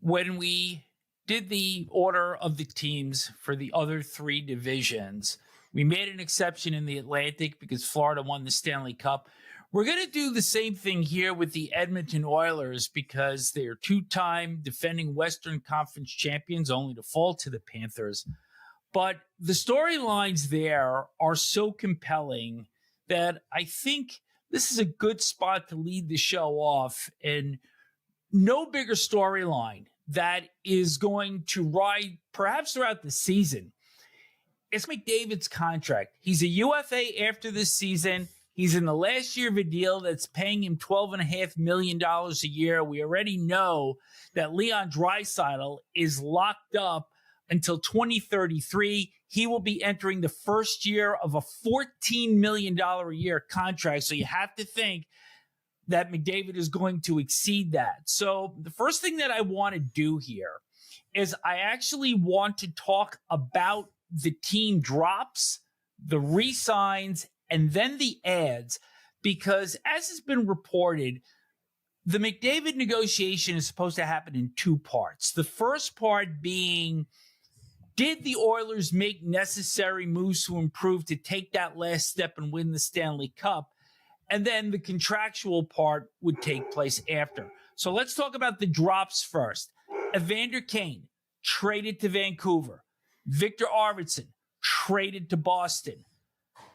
when we did the order of the teams for the other three divisions, we made an exception in the Atlantic because Florida won the Stanley Cup. We're going to do the same thing here with the Edmonton Oilers because they're two-time defending Western Conference champions, only to fall to the Panthers. But the storylines there are so compelling that I think this is a good spot to lead the show off. And no bigger storyline that is going to ride perhaps throughout the season. It's McDavid's contract. He's a UFA after this season. He's in the last year of a deal that's paying him $12.5 million a year. We already know that Leon Draisaitl is locked up until 2033. He will be entering the first year of a $14 million a year contract. So you have to think that McDavid is going to exceed that. So the first thing that I want to do here is I actually want to talk about the team drops, the resigns, and then the ads, because as has been reported, the McDavid negotiation is supposed to happen in two parts. The first part being, did the Oilers make necessary moves to improve to take that last step and win the Stanley Cup? And then the contractual part would take place after. So let's talk about the drops first. Evander Kane, traded to Vancouver. Victor Arvidsson, traded to Boston.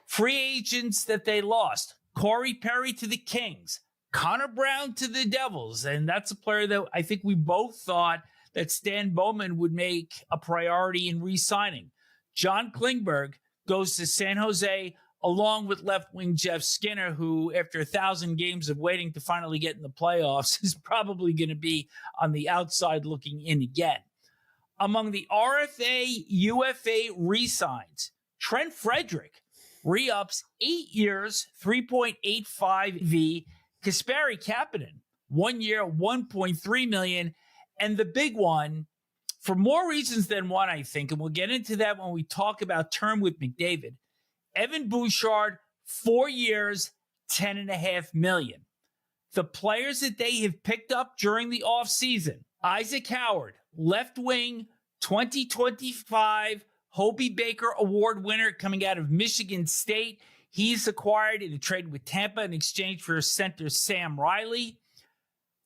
Free agents that they lost. Corey Perry to the Kings. Connor Brown to the Devils. And that's a player that I think we both thought that Stan Bowman would make a priority in re-signing. John Klingberg goes to San Jose along with left wing Jeff Skinner, who after 1,000 games of waiting to finally get in the playoffs is probably going to be on the outside looking in again. Among the RFA, UFA re-signs, Trent Frederick re-ups 8 years, 3.85 V. Kasperi Kapanen, 1 year, $1.3 million. And the big one, for more reasons than one, I think, and we'll get into that when we talk about term with McDavid, Evan Bouchard, 4 years, $10.5 million. The players that they have picked up during the offseason, Isaac Howard, left wing, 2025 Hobey Baker Award winner coming out of Michigan State. He's acquired in a trade with Tampa in exchange for center Sam Riley.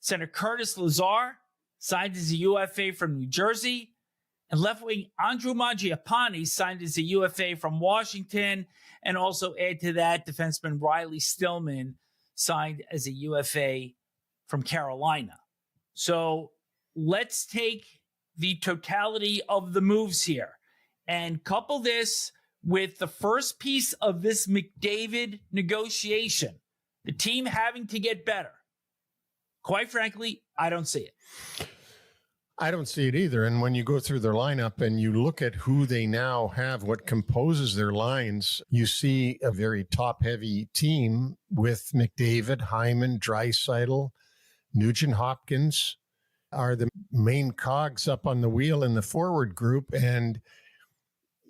Center Curtis Lazar signed as a UFA from New Jersey. And left wing Andrew Mangiapane signed as a UFA from Washington. And also add to that, defenseman Riley Stillman signed as a UFA from Carolina. So let's take the totality of the moves here and couple this with the first piece of this McDavid negotiation, the team having to get better. Quite frankly, I don't see it. I don't see it either. And when you go through their lineup and you look at who they now have, what composes their lines, you see a very top-heavy team with McDavid, Hyman, Draisaitl, Nugent Hopkins are the main cogs up on the wheel in the forward group. And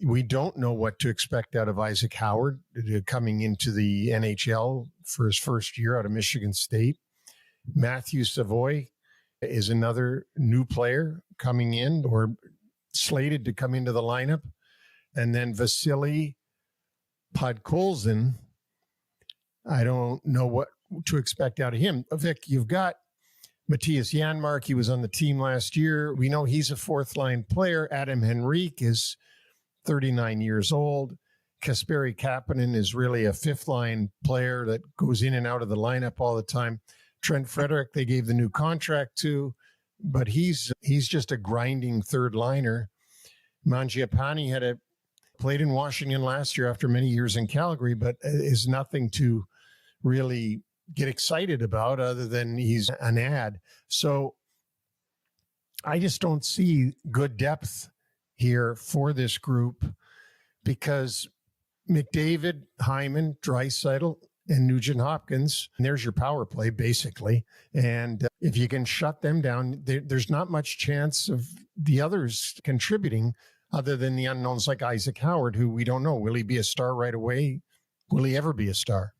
we don't know what to expect out of Isaac Howard coming into the NHL for his first year out of Michigan State. Matthew Savoy is another new player coming in or slated to come into the lineup. And then Vasily Podkolzin, I don't know what to expect out of him. Vic, you've got Matthias Janmark. He was on the team last year. We know he's a fourth-line player. Adam Henrique is 39 years old. Kasperi Kapanen is really a fifth-line player that goes in and out of the lineup all the time. Trent Frederick, they gave the new contract to, but he's just a grinding third liner. Mangiapane played in Washington last year after many years in Calgary, but is nothing to really get excited about other than he's an ad. So I just don't see good depth here for this group because McDavid, Hyman, Draisaitl, and Nugent Hopkins, and there's your power play, basically. And if you can shut them down, there's not much chance of the others contributing other than the unknowns like Isaac Howard, who we don't know. Will he be a star right away? Will he ever be a star?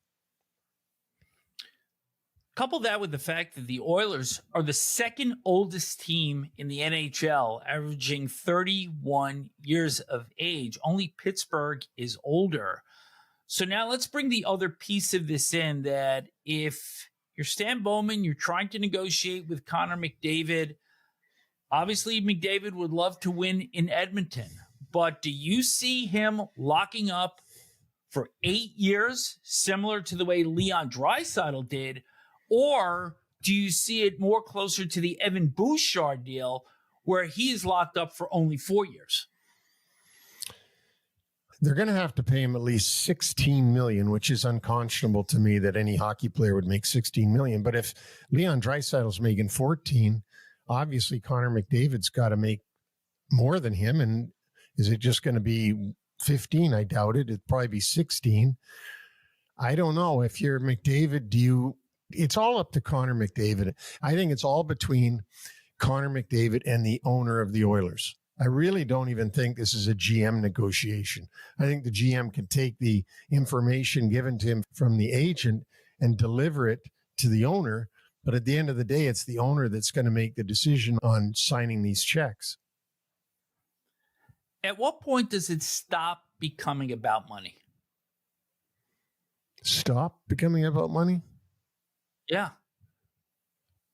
Couple that with the fact that the Oilers are the second oldest team in the NHL, averaging 31 years of age. Only Pittsburgh is older. So now let's bring the other piece of this in, that if you're Stan Bowman, you're trying to negotiate with Connor McDavid. Obviously, McDavid would love to win in Edmonton, but do you see him locking up for 8 years, similar to the way Leon Draisaitl did? Or do you see it more closer to the Evan Bouchard deal, where he is locked up for only 4 years? They're going to have to pay him at least $16 million, which is unconscionable to me that any hockey player would make $16 million. But if Leon Draisaitl's making 14, obviously Connor McDavid's got to make more than him. And is it just going to be 15? I doubt it. It'd probably be 16. I don't know. If you're McDavid, it's all up to Connor McDavid. I think it's all between Connor McDavid and the owner of the Oilers. I really don't even think this is a GM negotiation. I think the GM can take the information given to him from the agent and deliver it to the owner. But at the end of the day, it's the owner that's going to make the decision on signing these checks. At what point does it stop becoming about money? Stop becoming about money? Yeah.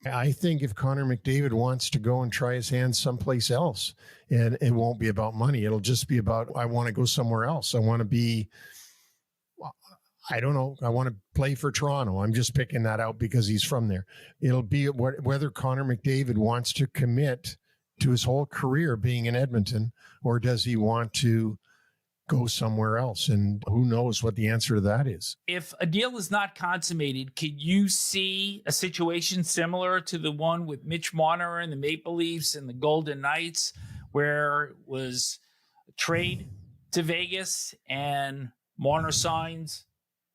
I think if Connor McDavid wants to go and try his hand someplace else, and it won't be about money. It'll just be about, I want to go somewhere else. I want to be, I don't know. I want to play for Toronto. I'm just picking that out because he's from there. It'll be whether Connor McDavid wants to commit to his whole career being in Edmonton, or does he want to go somewhere else? And who knows what the answer to that is. If a deal is not consummated, could you see a situation similar to the one with Mitch Marner and the Maple Leafs and the Golden Knights, where it was a trade to Vegas and Marner signs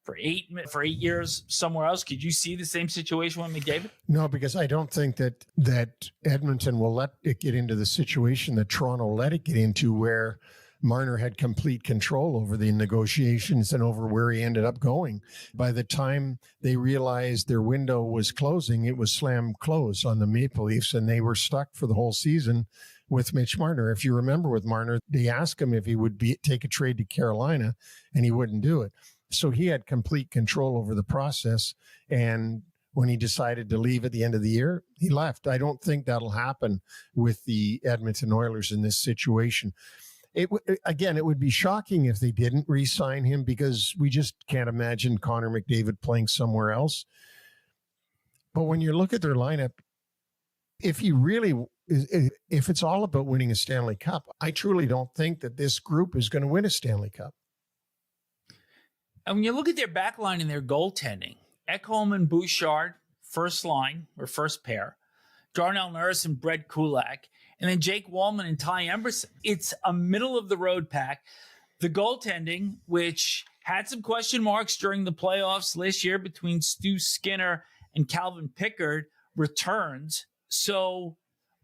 for 8 years somewhere else? Could you see the same situation with McDavid? No, because I don't think that Edmonton will let it get into the situation that Toronto let it get into, where Marner had complete control over the negotiations and over where he ended up going. By the time they realized their window was closing, it was slam closed on the Maple Leafs, and they were stuck for the whole season with Mitch Marner. If you remember with Marner, they asked him if he would take a trade to Carolina, and he wouldn't do it. So he had complete control over the process. And when he decided to leave at the end of the year, he left. I don't think that'll happen with the Edmonton Oilers in this situation. It would be shocking if they didn't re-sign him, because we just can't imagine Connor McDavid playing somewhere else. But when you look at their lineup, if it's all about winning a Stanley Cup, I truly don't think that this group is going to win a Stanley Cup. And when you look at their back line and their goaltending, Ekholm and Bouchard, first line or first pair, Darnell Nurse and Brett Kulak, and then Jake Wallman and Ty Emberson. It's a middle-of-the-road pack. The goaltending, which had some question marks during the playoffs last year between Stu Skinner and Calvin Pickard, returns. So,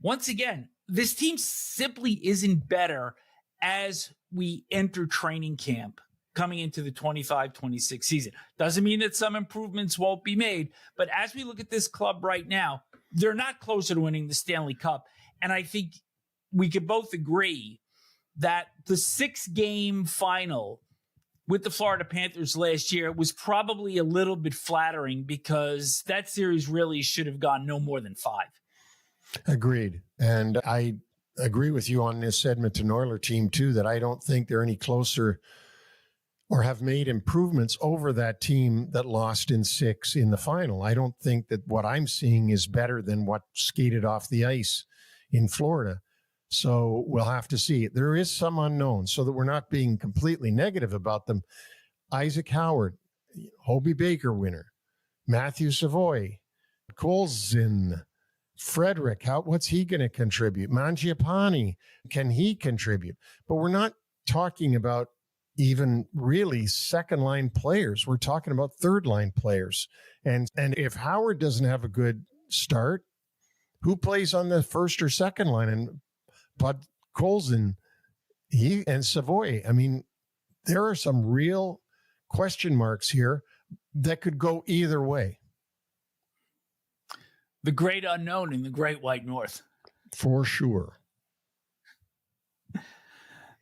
once again, this team simply isn't better as we enter training camp coming into the 25-26 season. Doesn't mean that some improvements won't be made, but as we look at this club right now, they're not closer to winning the Stanley Cup. And I think we could both agree that the 6-game final with the Florida Panthers last year was probably a little bit flattering, because that series really should have gone no more than 5. Agreed. And I agree with you on this Edmonton Oilers team too, that I don't think they're any closer or have made improvements over that team that lost in 6 in the final. I don't think that what I'm seeing is better than what skated off the ice in Florida. So we'll have to see. There is some unknown, so that we're not being completely negative about them. Isaac Howard, Hobey Baker winner, Matthew Savoy, Podkolzin, Frederick, what's he going to contribute? Mangiapane, can he contribute? But we're not talking about even really second-line players. We're talking about third-line players. And if Howard doesn't have a good start, who plays on the first or second line? And Podkolzin, he and Savoy. I mean, there are some real question marks here that could go either way. The great unknown in the great white north. For sure.